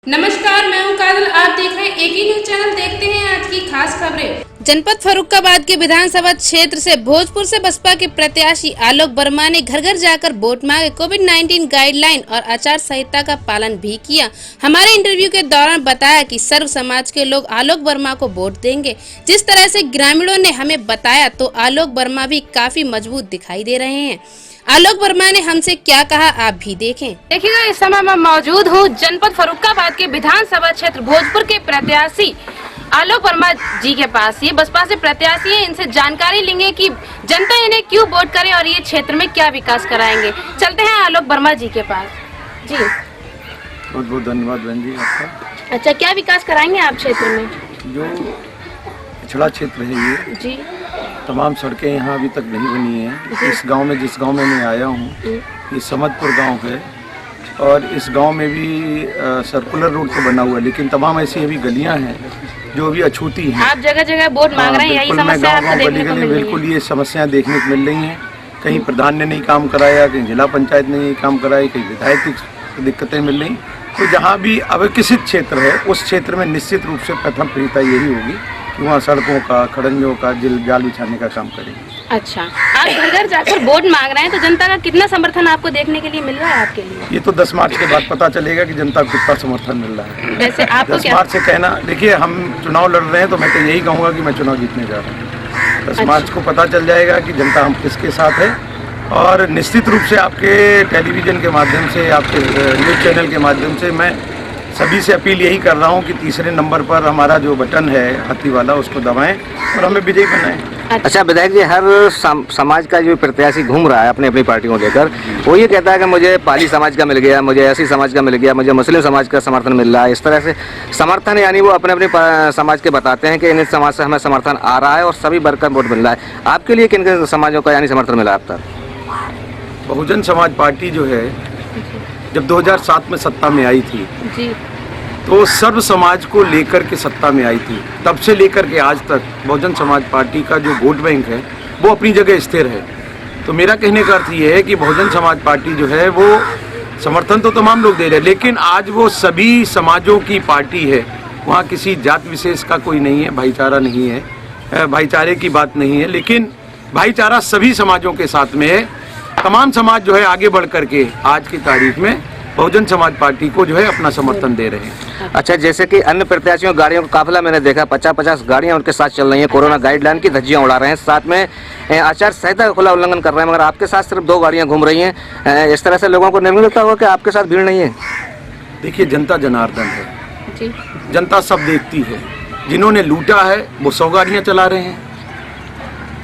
नमस्कार, मैं हूं काजल। आप देख रहे हैं एकी न्यूज चैनल। देखते हैं आज की खास खबरें। जनपद फर्रुखाबाद के विधानसभा क्षेत्र से भोजपुर से बसपा के प्रत्याशी आलोक वर्मा ने घर घर जाकर वोट मांगे, कोविड-19 गाइडलाइन और आचार संहिता का पालन भी किया। हमारे इंटरव्यू के दौरान बताया कि सर्व समाज के लोग आलोक वर्मा को वोट देंगे। जिस तरह से ग्रामीणों ने हमें बताया तो आलोक वर्मा भी काफी मजबूत दिखाई दे रहे हैं। आलोक वर्मा ने हमसे क्या कहा आप भी देखें। देखिएगा, इस समय मैं मौजूद हूँ जनपद फर्रुखाबाद के विधानसभा क्षेत्र भोजपुर के प्रत्याशी आलोक वर्मा जी के पास। ये बसपा से प्रत्याशी हैं, इनसे जानकारी लेंगे कि जनता इन्हें क्यों वोट करे और ये क्षेत्र में क्या विकास कराएंगे। चलते हैं आलोक वर्मा जी के पास। जी बहुत बहुत धन्यवाद बहन जी आपका। अच्छा, क्या विकास कराएंगे आप क्षेत्र में? जो पिछड़ा क्षेत्र है ये जी, तमाम सड़कें यहाँ अभी तक नहीं बनी हैं। इस गांव में, जिस गांव में मैं आया हूँ, ये समदपुर गांव है और इस गांव में भी सर्कुलर रोड तो बना हुआ है, लेकिन तमाम ऐसी अभी गलियां हैं जो अभी अछूती हैं। आप जगह जगह वोट मांग रहे हैं, यही समस्या आपको देखने को मिल रही है? बिल्कुल ये समस्याएं देखने को मिल रही हैं। कहीं प्रधान ने नहीं काम कराया, कहीं जिला पंचायत ने नहीं काम कराया, कहीं विधायक की दिक्कतें मिल रही। तो जहाँ भी अविकसित क्षेत्र है उस क्षेत्र में निश्चित रूप से प्रथम प्रियता यही होगी कि वहाँ सड़कों का, खड़ंजों का, जाल बिछाने का काम करेंगे। अच्छा, आप घर घर जाकर वोट मांग रहे हैं, तो जनता का कितना समर्थन आपको देखने के लिए मिल रहा है आपके लिए? ये तो 10 मार्च के बाद पता चलेगा कि जनता को कितना समर्थन मिल रहा है। वैसे आपको 10 मार्च से कहना, देखिए हम चुनाव लड़ रहे हैं तो मैं तो यही कहूँगा कि मैं चुनाव जीतने जा रहा हूँ। 10 मार्च को पता चल जाएगा कि जनता हम किसके साथ है और निश्चित रूप से आपके टेलीविजन के माध्यम से, आपके न्यूज़ चैनल के माध्यम से मैं सभी से अपील यही कर रहा हूं कि तीसरे नंबर पर हमारा जो बटन है हाथी वाला, उसको दबाएं और हमें विजयी बनाएं। अच्छा विधायक जी, हर समाज का जो प्रत्याशी घूम रहा है अपनी अपनी पार्टियों को लेकर, वो ये कहता है कि मुझे पाली समाज का मिल गया, मुझे ऐसी समाज का मिल गया, मुझे मुस्लिम समाज का समर्थन मिल रहा है। इस तरह से समर्थन यानी वो अपने अपने समाज के बताते हैं कि इन समाज से हमें समर्थन आ रहा है और सभी वर्ग का वोट मिल रहा है। आपके लिए किन किन समाजों का यानी समर्थन मिला अब तक? बहुजन समाज पार्टी जो है जब 2007 में सत्ता में आई थी जी, तो सर्व समाज को लेकर के सत्ता में आई थी। तब से लेकर के आज तक बहुजन समाज पार्टी का जो वोट बैंक है वो अपनी जगह स्थिर है। तो मेरा कहने का अर्थ ये है कि बहुजन समाज पार्टी जो है वो समर्थन तो तमाम लोग दे रहे हैं, लेकिन आज वो सभी समाजों की पार्टी है। वहाँ किसी जात विशेष का कोई नहीं है, भाईचारा नहीं है, भाईचारे की बात नहीं है, लेकिन भाईचारा सभी समाजों के साथ में है। तमाम समाज जो है आगे बढ़ करके आज की तारीख में बहुजन समाज पार्टी को जो है अपना समर्थन दे रहे हैं। अच्छा, जैसे कि अन्य प्रत्याशियों गाड़ियों का काफिला मैंने देखा, 50-50 गाड़ियां उनके साथ चल रही हैं, कोरोना गाइडलाइन की धज्जियां उड़ा रहे हैं, साथ में आचार संहिता का खुला उल्लंघन कर रहे हैं, मगर आपके साथ सिर्फ 2 गाड़ियां घूम रही हैं। इस तरह से लोगों को नहीं मिलता होगा कि आपके साथ भीड़ नहीं है? देखिए, जनता जनार्दन है जी, जनता सब देखती है। जिन्होंने लूटा है वो 100 गाड़ियाँ चला रहे हैं।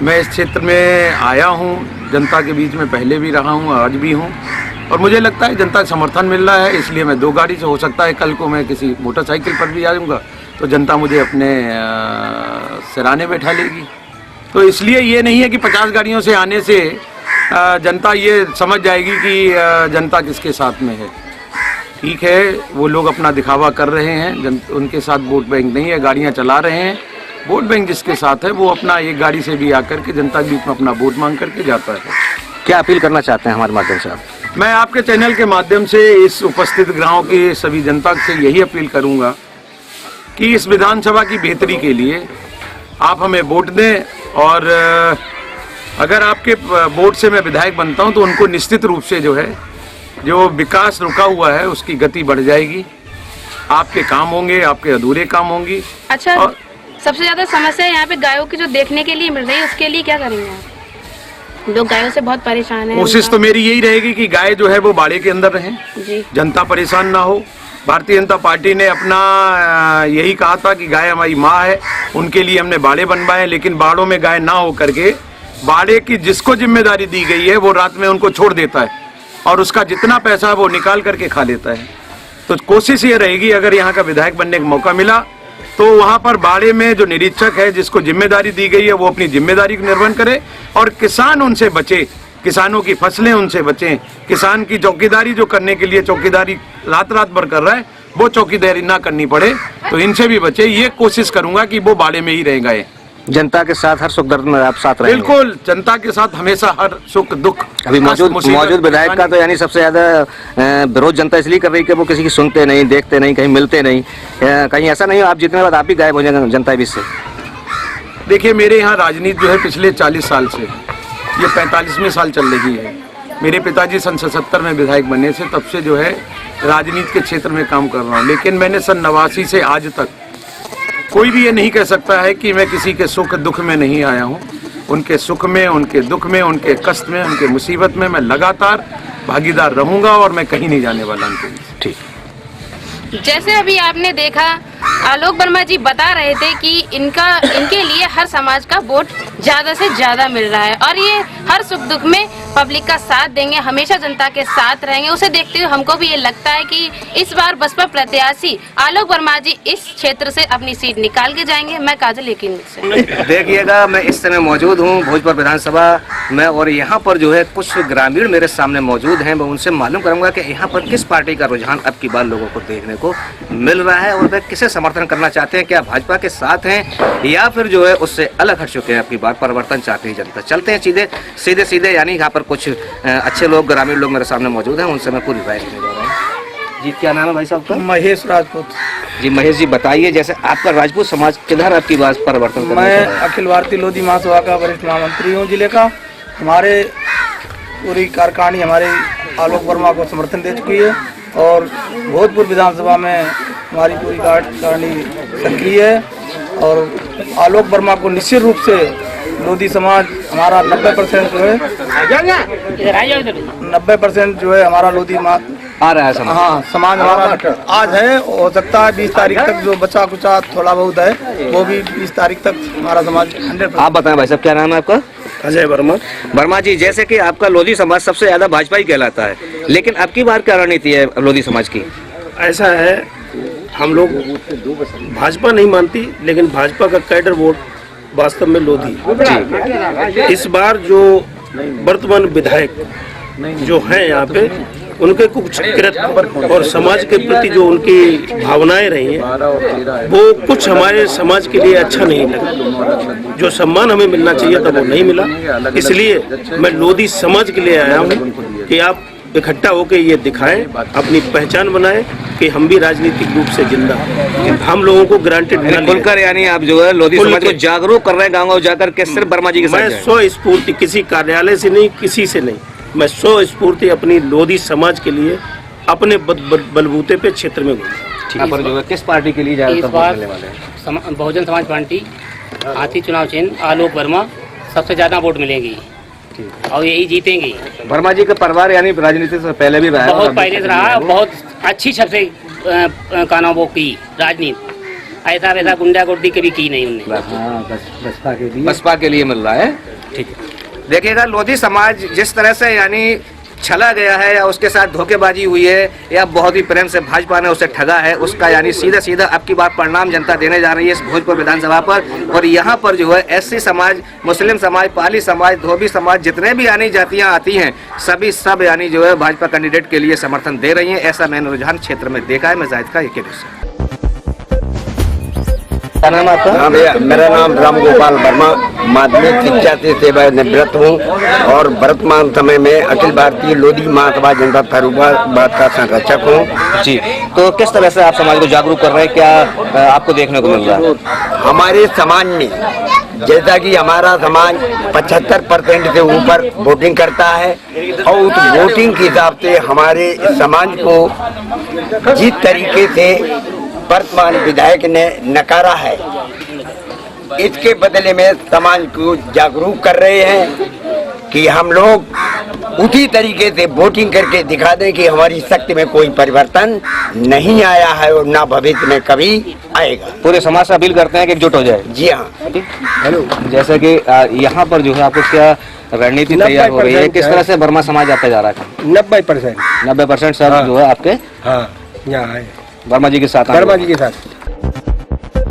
मैं इस क्षेत्र में आया हूँ, जनता के बीच में पहले भी रहा हूँ, आज भी हूँ, और मुझे लगता है जनता का समर्थन मिल रहा है, इसलिए मैं 2 गाड़ी से, हो सकता है कल को मैं किसी मोटरसाइकिल पर भी आऊँगा तो जनता मुझे अपने सिराने बैठा लेगी। तो इसलिए ये नहीं है कि 50 गाड़ियों से आने से जनता ये समझ जाएगी कि जनता किसके साथ में है। ठीक है, वो लोग अपना दिखावा कर रहे हैं, उनके साथ वोट बैंक नहीं है, गाड़ियाँ चला रहे हैं। वोट बैंक जिसके साथ है वो अपना एक गाड़ी से भी आकर के जनता के बीच में अपना वोट मांग करके जाता है। क्या अपील करना चाहते हैं हमारे माध्यम से आप? मैं आपके चैनल के माध्यम से इस उपस्थित गाँव की सभी जनता से यही अपील करूंगा कि इस विधानसभा की बेहतरी के लिए आप हमें वोट दें, और अगर आपके वोट से मैं विधायक बनता हूं तो उनको निश्चित रूप से जो है, जो विकास रुका हुआ है उसकी गति बढ़ जाएगी, आपके काम होंगे, आपके अधूरे काम होंगी। अच्छा, और सबसे ज्यादा समस्या यहाँ पे गायों की जो देखने के लिए मिल रही है, उसके लिए क्या करेंगे आप? लोग गायों से बहुत परेशान हैं। कोशिश तो मेरी यही रहेगी कि गाय जो है वो बाड़े के अंदर रहें, जनता परेशान ना हो। भारतीय जनता पार्टी ने अपना यही कहा था कि गाय हमारी माँ है, उनके लिए हमने बाड़े बनवाए, लेकिन बाड़ों में गाय ना हो करके बाड़े की जिसको जिम्मेदारी दी गई है वो रात में उनको छोड़ देता है और उसका जितना पैसा है वो निकाल करके खा लेता है। तो कोशिश ये रहेगी, अगर यहाँ का विधायक बनने का मौका मिला तो वहाँ पर बाड़े में जो निरीक्षक है, जिसको जिम्मेदारी दी गई है, वो अपनी जिम्मेदारी को निर्वहन करे और किसान उनसे बचे, किसानों की फसलें उनसे बचें। किसान की चौकीदारी जो करने के लिए चौकीदारी रात भर कर रहा है, वो चौकीदारी ना करनी पड़े, तो इनसे भी बचे। ये कोशिश करूंगा कि वो बाड़े में ही रह गए। जनता के साथ हर सुख दर्द में आप साथ रहेंगे? बिल्कुल, जनता के साथ हमेशा हर सुख दुख। अभी मौजूद विधायक का तो यानी सबसे ज्यादा विरोध जनता इसलिए कर रही है कि वो किसी की सुनते नहीं, देखते नहीं, कहीं मिलते नहीं। कहीं ऐसा नहीं हो आप जितने बाद आप ही गायब हो जाएंगे जनता के बीच से? देखिए, मेरे यहाँ राजनीति जो है पिछले 40 साल से, ये 45वें साल चल रही है। मेरे पिताजी सन 77 में विधायक बने से तब से जो है राजनीति के क्षेत्र में काम कर रहा हूँ। लेकिन मैंने सन 89 से आज तक कोई भी ये नहीं कह सकता है कि मैं किसी के सुख दुख में नहीं आया हूँ। उनके सुख में, उनके दुख में, उनके कष्ट में, उनके मुसीबत में मैं लगातार भागीदार रहूँगा और मैं कहीं नहीं जाने वाला उनके बीच। ठीक। जैसे अभी आपने देखा आलोक वर्मा जी बता रहे थे कि इनके लिए हर समाज का वोट ज्यादा से ज्यादा मिल रहा है और ये हर सुख दुख में पब्लिक का साथ देंगे, हमेशा जनता के साथ रहेंगे। उसे देखते हुए हमको भी ये लगता है कि इस बार बसपा प्रत्याशी आलोक वर्मा जी इस क्षेत्र से अपनी सीट निकाल के जाएंगे। मैं काजल यकीन से देखिएगा, मैं इस समय मौजूद हूँ भोजपुर विधानसभा में और यहाँ पर जो है कुछ ग्रामीण मेरे सामने मौजूद हैं। मैं उनसे मालूम करूंगा कि यहाँ पर किस पार्टी का रुझान अब की बार लोगों को देखने को मिल रहा है और वे किसे समर्थन करना चाहते हैं। क्या भाजपा के साथ हैं या फिर जो है उससे अलग हट चुके हैं, अब की बार परिवर्तन चाहती है जनता। चलते हैं सीधे यानी यहाँ पर कुछ अच्छे लोग, ग्रामीण लोग मेरे सामने मौजूद हैं, उनसे मैं पूरी राय लेने जा रहा हूँ। जी, क्या नाम है भाई साहब का? महेश राजपूत। जी महेश जी, बताइए जैसे आपका राजपूत समाज किधर आपकी बात परिवर्तन? मैं अखिल भारतीय लोधी महासभा का वरिष्ठ महामंत्री हूँ जिले का। हमारे पूरी कार्यकारिणी हमारे आलोक वर्मा को समर्थन दे चुकी है और भोजपुर विधानसभा में हमारी पूरी कार्यकारिणी सक्रिय है और आलोक वर्मा को निश्चित रूप से लोधी समाज हमारा 90% जो है 90% जो है हमारा लोधी आ रहा है समाज। हाँ, समाज हमारा आज है। हो सकता है 20 तारीख तक जो बचा कुचा थोड़ा बहुत है वो भी 20 तारीख तक हमारा समाज 100%। आप बताएं भाई साहब, क्या नाम है आपका? अजय वर्मा। वर्मा जी, जैसे कि आपका लोधी समाज सबसे ज्यादा भाजपा ही कहलाता है, लेकिन अब की बार क्या रणनीति है लोधी समाज की? ऐसा है, हम लोग भाजपा नहीं मानती लेकिन भाजपा का कैडर वोट वास्तव में लोधी। इस बार जो वर्तमान विधायक जो हैं यहाँ पे, उनके कुछ कृत्य और समाज के प्रति जो उनकी भावनाएं रही हैं वो कुछ हमारे समाज के लिए अच्छा नहीं लगा। जो सम्मान हमें मिलना चाहिए था वो नहीं मिला। इसलिए मैं लोधी समाज के लिए आया हूँ कि आप इकट्ठा होकर ये दिखाएं, अपनी पहचान बनाएं कि हम भी राजनीतिक रूप से जिंदा हैं। हम लोगों को ग्रांटेड खुलकर यानी आप जो है लोधी समाज को जागरूक कर रहे हैं गाँव जाकर के सिर्फ वर्मा जी के साथ? मैं स्व स्फूर्ति, किसी कार्यालय से नहीं, किसी से नहीं, मैं स्व स्फूर्ति अपनी लोधी समाज के लिए अपने बलबूते पे क्षेत्र में यहाँ पर जो है किस पार्टी के लिए ज्यादातर वोट मिलने वाले हैं? बहुजन समाज पार्टी, हाथी चुनाव चिन्ह आलोक वर्मा, सबसे ज्यादा वोट मिलेंगी और यही जीतेंगी। वर्मा जी का परिवार यानी राजनीति से पहले भी रहा है? बहुत पहले से रहा, बहुत अच्छी सबसे कानों वो की राजनीति, ऐसा वैसा गुंडागर्दी कभी की नहीं उन्होंने। बसपा के लिए मिल रहा है। ठीक है, देखिएगा लोधी समाज जिस तरह से यानी छला गया है या उसके साथ धोखेबाजी हुई है या बहुत ही प्रेम से भाजपा ने उसे ठगा है, उसका यानी सीधा अब की बार परिणाम जनता देने जा रही है इस भोजपुर विधानसभा पर। और यहाँ पर जो है एससी समाज, मुस्लिम समाज, पाली समाज, धोबी समाज, जितने भी यानी जातियाँ आती हैं सभी सब यानी जो है भाजपा कैंडिडेट के लिए समर्थन दे रही हैं। ऐसा मैंने रुझान क्षेत्र में देखा है। मैं जाहिद का एक हिस्सा। क्या नाम आपका? हाँ भैया, मेरा नाम राम गोपाल वर्मा, माध्यमिक शिक्षा से सेवानिवृत्त हूँ और वर्तमान समय में अखिल भारतीय लोधी महासभा जनपद फर्रुखाबाद का संरक्षक हूँ। जी, तो किस तरह से आप समाज को जागरूक कर रहे हैं, क्या आपको देखने को मिल रहा है? हमारे समाज में जैसा कि हमारा समाज 75% से ऊपर वोटिंग करता है और उस वोटिंग के हिसाब से हमारे समाज को जिस तरीके से वर्तमान विधायक ने नकारा है, इसके बदले में समाज को जागरूक कर रहे हैं कि हम लोग उसी तरीके से वोटिंग करके दिखा दें कि हमारी शक्ति में कोई परिवर्तन नहीं आया है और ना भविष्य में कभी आएगा। पूरे समाज से अपील करते हैं कि एकजुट हो जाए। जी हाँ। हेलो, जैसे कि यहाँ पर जो है आपको क्या रणनीति तैयार हो रही है, किस तरह से वर्मा समाज आता जा रहा है? 90% 90% सब जो है आपके हाँ यहाँ है वर्मा जी के साथ? वर्मा जी के साथ